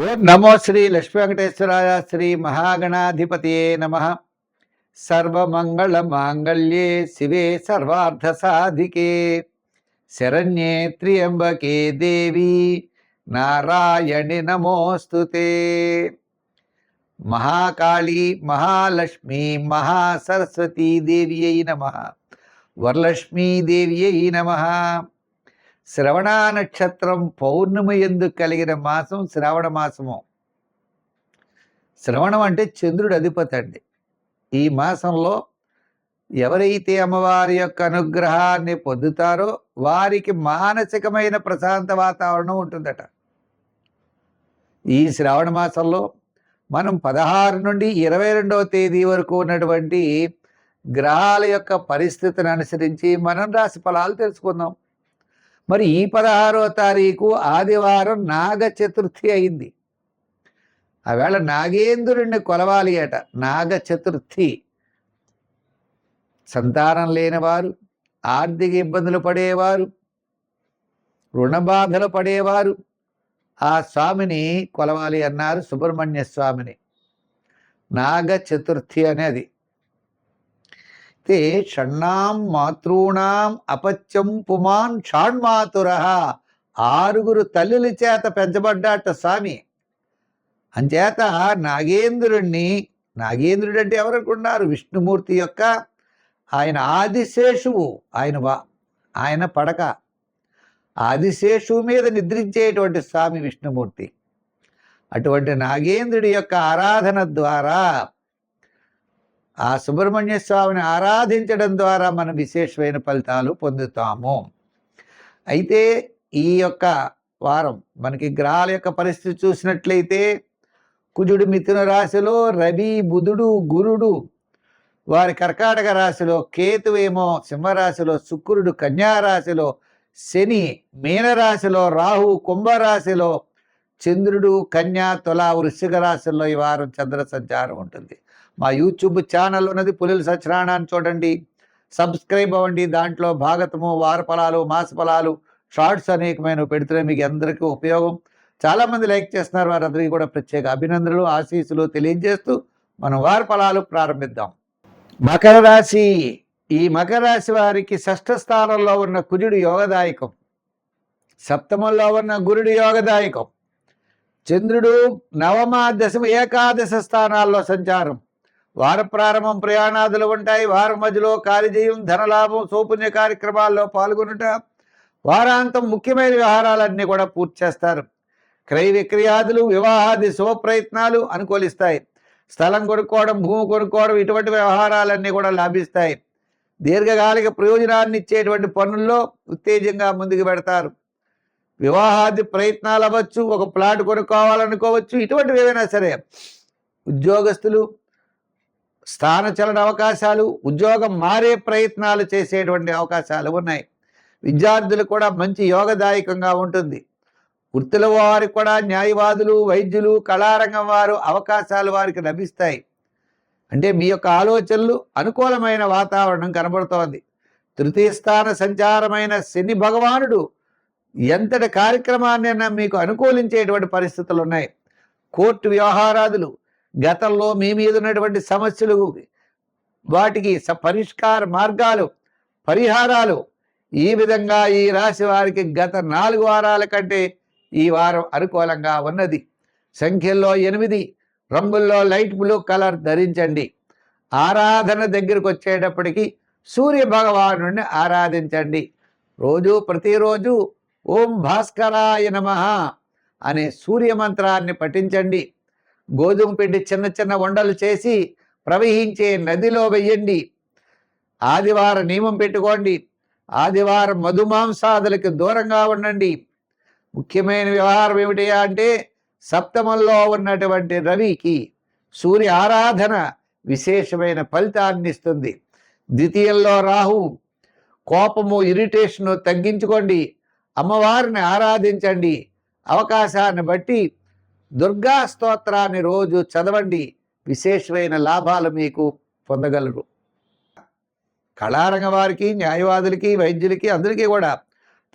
ఓం నమో శ్రీ లక్ష్మీ వెంకటేశ్వరాయ శ్రీ మహాగణాధిపతియే నమః. సర్వమంగళ మాంగళ్యే శివే సర్వార్థ సాధికే శరణ్యే త్ర్యంబకే దేవి నారాయణి నమోస్తుతే. మహాకాళీ మహాలక్ష్మీ మహాసరస్వతీ దేవ్యై నమః. వరలక్ష్మీదేవ్యై నమః. శ్రవణ నక్షత్రం పౌర్ణమి యందు కలిగిన మాసం శ్రావణ మాసము. శ్రవణం అంటే చంద్రుడి అధిపతి అండి. ఈ మాసంలో ఎవరైతే అమ్మవారి యొక్క అనుగ్రహాన్ని పొందుతారో వారికి మానసికమైన ప్రశాంత వాతావరణం ఉంటుందట. ఈ శ్రావణ మాసంలో మనం 16 నుండి 22వ తేదీ వరకు ఉన్నటువంటి గ్రహాల యొక్క పరిస్థితిని అనుసరించి మనం రాశి ఫలాలు తెలుసుకుందాం. మరి ఈ 16వ తారీఖు ఆదివారం నాగ చతుర్థి అయింది. ఆవేళ నాగేంద్రుడిని కొలవాలి అట. నాగ చతుర్థి. సంతానం లేనివారు, ఆర్థిక ఇబ్బందులు పడేవారు, రుణబాధలు పడేవారు ఆ స్వామిని కొలవాలి అన్నారు. సుబ్రహ్మణ్య స్వామిని. నాగ చతుర్థి అనేది షణ్ణాం మాతృణాం అపత్యం పుమాన్ షాణ్మాతుర. 6 తల్లుల చేత పెంచబడ్డాట స్వామి. అంచేత నాగేంద్రుడిని, నాగేంద్రుడు అంటే ఎవరనుకున్నారు? విష్ణుమూర్తి యొక్క ఆయన ఆదిశేషువు. ఆయన పడక ఆదిశేషువు మీద నిద్రించేటువంటి స్వామి విష్ణుమూర్తి. అటువంటి నాగేంద్రుడి యొక్క ఆరాధన ద్వారా, ఆ సుబ్రహ్మణ్య స్వామిని ఆరాధించడం ద్వారా మనం విశేషమైన ఫలితాలు పొందుతాము. అయితే ఈ యొక్క వారం మనకి గ్రహాల యొక్క పరిస్థితి చూసినట్లయితే కుజుడు మిథున రాశిలో, రవి బుధుడు గురుడు వారి కర్కాటక రాశిలో, కేతువేమో సింహరాశిలో, శుక్రుడు కన్యారాశిలో, శని మీనరాశిలో, రాహు కుంభరాశిలో, చంద్రుడు కన్యా తుల వృశ్చిక రాశుల్లో ఈ వారం చంద్ర సంచారం ఉంటుంది. మా యూట్యూబ్ ఛానల్ ఉన్నది పులుల సత్యనారాయణ, చూడండి, సబ్స్క్రైబ్ అవ్వండి. దాంట్లో భాగతము, వార ఫలాలు, మాస ఫలాలు, షార్ట్స్ అనేకమైన పెడుతున్నాయి. మీకు అందరికీ ఉపయోగం. చాలామంది లైక్ చేస్తున్నారు. వారందరికీ కూడా ప్రత్యేక అభినందనలు, ఆశీస్సులు తెలియజేస్తూ మనం వార ఫలాలు ప్రారంభిద్దాం. మకర రాశి. ఈ మకర రాశి వారికి 6వ స్థానంలో ఉన్న కుజుడు యోగదాయకం, 7వ ఉన్న గురుడు యోగదాయకం, చంద్రుడు 9వ 10వ ఏకాదశ స్థానాల్లో సంచారం. వార ప్రారంభం ప్రయాణాదులు ఉంటాయి. వారం మధ్యలో కార్యజయం, ధనలాభం, సౌపుణ్య కార్యక్రమాల్లో పాల్గొనుట, వారాంతం ముఖ్యమైన వ్యవహారాలన్నీ కూడా పూర్తి చేస్తారు. క్రయ విక్రయాదులు, వివాహాది శుభ ప్రయత్నాలు అనుకూలిస్తాయి. స్థలం కొనుక్కోవడం, భూమి కొనుక్కోవడం, ఇటువంటి వ్యవహారాలన్నీ కూడా లాభిస్తాయి. దీర్ఘకాలిక ప్రయోజనాన్ని ఇచ్చేటువంటి పనుల్లో ఉత్తేజంగా ముందుకు పెడతారు. వివాహాది ప్రయత్నాలు అవ్వచ్చు, ఒక ప్లాట్ కొనుక్కోవాలనుకోవచ్చు, ఇటువంటివి ఏవైనా సరే. ఉద్యోగస్తులు స్థానచలన అవకాశాలు, ఉద్యోగం మారే ప్రయత్నాలు చేసేటువంటి అవకాశాలు ఉన్నాయి. విద్యార్థులు కూడా మంచి యోగదాయకంగా ఉంటుంది. వృత్తుల వారికి కూడా న్యాయవాదులు, వైద్యులు, కళారంగం వారు అవకాశాలు వారికి లభిస్తాయి. అంటే మీ యొక్క ఆలోచనలు అనుకూలమైన వాతావరణం కనబడుతోంది. 3వ స్థాన సంచారమైన శని భగవానుడు ఎంతటి కార్యక్రమాన్నైనా మీకు అనుకూలించేటువంటి పరిస్థితులు ఉన్నాయి. కోర్టు వ్యవహారాదులు, గతంలో మీ మీద ఉన్నటువంటి సమస్యలు, వాటికి పరిష్కార మార్గాలు, పరిహారాలు, ఈ విధంగా ఈ రాశి వారికి గత 4 వారాల కంటే ఈ వారం అనుకూలంగా ఉన్నది. సంఖ్యల్లో 8, రంగుల్లో లైట్ బ్లూ కలర్ ధరించండి. ఆరాధన దగ్గరకు వచ్చేటప్పటికి సూర్య భగవానుడిని ఆరాధించండి. ప్రతిరోజు ఓం భాస్కరాయ నమః అనే సూర్య మంత్రాన్ని పఠించండి. గోధుమ పిండి చిన్న చిన్న ఉండలు చేసి ప్రవహించే నదిలో వెయ్యండి. ఆదివారం నియమం పెట్టుకోండి. ఆదివారం మధుమాంసాదులకు దూరంగా ఉండండి. ముఖ్యమైన వ్యవహారం ఏమిటి అంటే 7వ ఉన్నటువంటి రవికి సూర్య ఆరాధన విశేషమైన ఫలితాన్ని ఇస్తుంది. 2వ రాహు, కోపము, ఇరిటేషను తగ్గించుకోండి. అమ్మవారిని ఆరాధించండి. అవకాశాన్ని బట్టి దుర్గా స్తోత్రాన్ని రోజు చదవండి. విశేషమైన లాభాలు మీకు పొందగలరు. కళారంగ వారికి, న్యాయవాదులకి, వైద్యులకి అందరికీ కూడా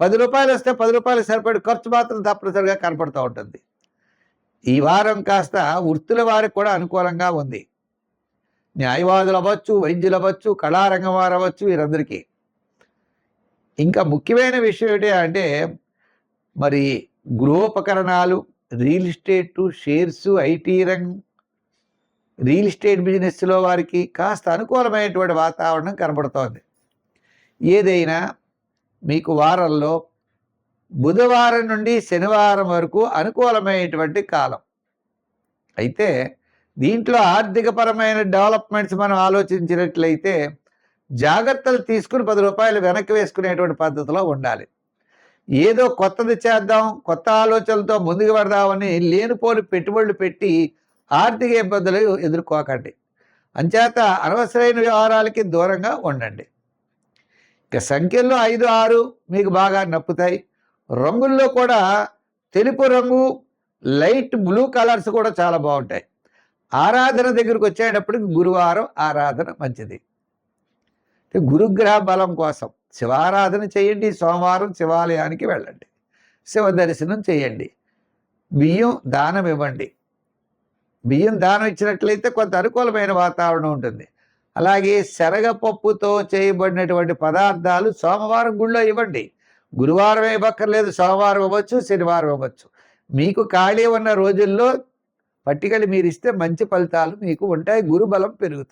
10 రూపాయలు వస్తే 10 రూపాయలు సరిపడి ఖర్చు మాత్రం తప్పనిసరిగా కనపడుతూ ఉంటుంది. ఈ వారం కాస్త వృత్తుల వారికి కూడా అనుకూలంగా ఉంది. న్యాయవాదులు అవ్వచ్చు, వైద్యులు అవ్వచ్చు, కళారంగం వారు అవ్వచ్చు, వీరందరికీ. ఇంకా ముఖ్యమైన విషయం ఏంటి అంటే మరి గృహోపకరణాలు, రియల్ ఎస్టేటు, షేర్స్, ఐటీ రంగం, రియల్ ఎస్టేట్ బిజినెస్లో వారికి కాస్త అనుకూలమైనటువంటి వాతావరణం కనబడుతోంది. ఏదైనా మీకు వారంలో బుధవారం నుండి శనివారం వరకు అనుకూలమైనటువంటి కాలం. అయితే దీంట్లో ఆర్థికపరమైన డెవలప్మెంట్స్ మనం ఆలోచించినట్లయితే జాగ్రత్తలు తీసుకుని ₹10 వెనక్కి వేసుకునేటువంటి పద్ధతిలో ఉండాలి. ఏదో కొత్తది చేద్దాం, కొత్త ఆలోచనలతో ముందుకు పెడదామని లేనిపోని పెట్టుబడులు పెట్టి ఆర్థిక ఇబ్బందులు ఎదుర్కోకండి. అంచేత అనవసరమైన వ్యవహారాలకి దూరంగా ఉండండి. ఇక సంఖ్యల్లో 5, 6 మీకు బాగా నప్పుతాయి. రంగుల్లో కూడా తెలుపు రంగు, లైట్ బ్లూ కలర్స్ కూడా చాలా బాగుంటాయి. ఆరాధన దగ్గరికి వచ్చేటప్పటికి గురువారం ఆరాధన మంచిది. గురుగ్రహ బలం కోసం శివారాధన చేయండి. సోమవారం శివాలయానికి వెళ్ళండి, శివ దర్శనం చేయండి, బియ్యం దానం ఇవ్వండి. బియ్యం దానం ఇచ్చినట్లయితే కొంత అనుకూలమైన వాతావరణం ఉంటుంది. అలాగే శనగపప్పుతో చేయబడినటువంటి పదార్థాలు సోమవారం గుళ్ళో ఇవ్వండి. గురువారం ఇవ్వక్కర్లేదు, సోమవారం ఇవ్వచ్చు, శనివారం ఇవ్వచ్చు. మీకు ఖాళీ ఉన్న రోజుల్లో పట్టికలు మీరు ఇస్తే మంచి ఫలితాలు మీకు ఉంటాయి. గురుబలం పెరుగుతుంది.